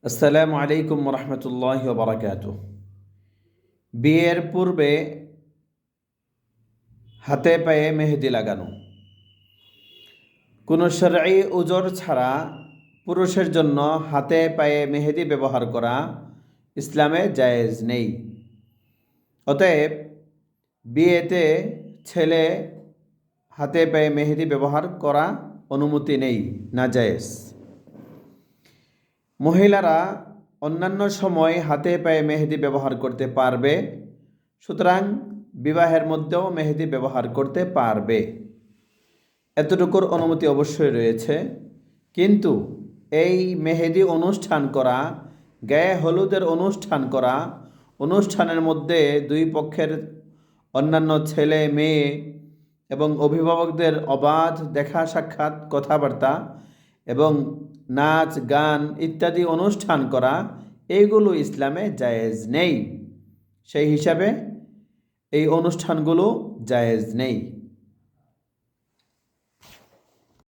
আসসালামু আলাইকুম রহমতুল্লাহ বারাকাতু। বিয়ের পূর্বে হাতে পায়ে মেহেদি লাগানো কোনো শরঈ উজর ছাড়া পুরুষের জন্য হাতে পায়ে মেহেদি ব্যবহার করা ইসলামে জায়েজ নেই। অতএব বিয়েতে ছেলে হাতে পায়ে মেহেদি ব্যবহার করা অনুমতি নেই, নাজায়েজ। মহিলারা অন্যান্য সময় হাতে পায়ে মেহেদি ব্যবহার করতে পারবে, সুতরাং বিবাহের মধ্যেও মেহেদি ব্যবহার করতে পারবে, এতটুকুর অনুমতি অবশ্যই রয়েছে। কিন্তু এই মেহেদি অনুষ্ঠান করা, গায়ে হলুদের অনুষ্ঠান করা, অনুষ্ঠানের মধ্যে দুই পক্ষের অন্যান্য ছেলে মেয়ে এবং অভিভাবকদের অবাধ দেখা সাক্ষাৎ, কথাবার্তা এবং নাচ গান ইত্যাদি অনুষ্ঠান করা, এইগুলো ইসলামে জায়েজ নেই। সেই হিসাবে এই অনুষ্ঠানগুলো জায়েজ নেই।